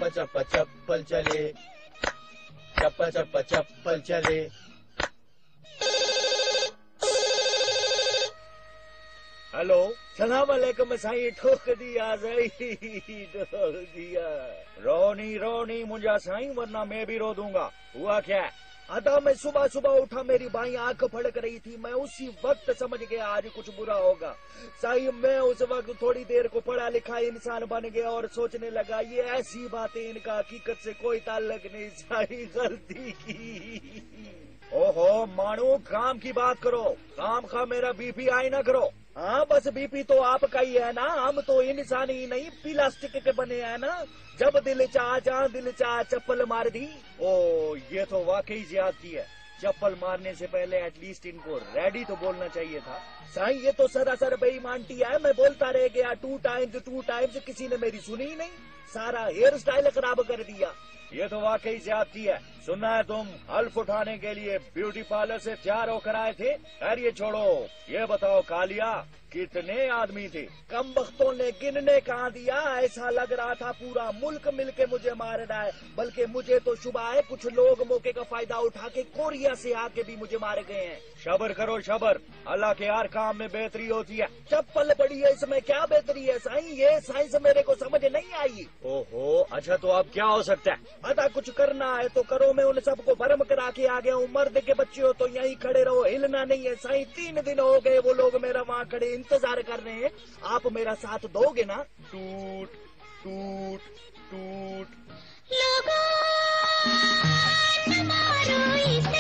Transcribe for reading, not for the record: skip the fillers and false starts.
चप्पा चप्पा चप्पल चले, चप्पा चप्पा चप्पल चले। हेलो, सलाम अलैकुम साईं, ठोक दिया सही, ठोक दिया। रोनी रोनी मुंजा साईं, वरना मैं भी रो दूंगा। हुआ क्या? अदा मैं सुबह सुबह उठा, मेरी बाई आंख फड़क रही थी, मैं उसी वक्त समझ गया आज कुछ बुरा होगा। साईं मैं उस वक्त थोड़ी देर को पढ़ा लिखा इंसान बन गया और सोचने लगा ये ऐसी बातें इनका हकीकत से कोई ताल्लुक नहीं, साईं गलती की। ओहो मानो, काम की बात करो, काम का मेरा बीपी आई ना करो। हाँ बस बीपी तो आपका ही है ना, हम तो इंसान ही नहीं प्लास्टिक के बने हैं ना। जब दिल चाह जहाँ दिल चाह चप्पल मार दी। ओ ये तो वाकई ज्यादती है, चप्पल मारने से पहले एटलीस्ट इनको रेडी तो बोलना चाहिए था। साईं ये तो सरासर बेईमानती है, मैं बोलता रह गया टू टाइम्स, किसी ने मेरी सुनी ही नहीं, सारा हेयर स्टाइल खराब कर दिया। ये तो वाकई ज्यादती है। सुनना है तुम हल्फ उठाने के लिए ब्यूटी पार्लर से तैयार होकर आए थे? खैर ये छोड़ो, ये बताओ कालिया कितने आदमी थे? कम वक्तों ने गिनने कहाँ दिया, ऐसा लग रहा था पूरा मुल्क मिलके मुझे मार रहा है। बल्कि मुझे तो शुबा है कुछ लोग मौके का फायदा उठा के कोरिया से आके भी मुझे मारे गए हैं। शबर करो शबर, अल्लाह के हर काम में बेहतरी होती है। चप्पल बड़ी है, इसमें क्या बेहतरी है साईं, ये साइंस मेरे को समझ नहीं आई। ओहो अच्छा, तो अब क्या हो सकता है? अदा कुछ करना है तो करो, मैं उन सबको भरम करा के आ गया हूँ। मर्द के बच्चे हो तो यहीं खड़े रहो, हिलना नहीं है। साईं 3 दिन हो गए वो लोग मेरा वहाँ खड़े इंतजार कर रहे हैं, आप मेरा साथ दोगे ना? टूट टूट टूट। लोगों न मारो इसे।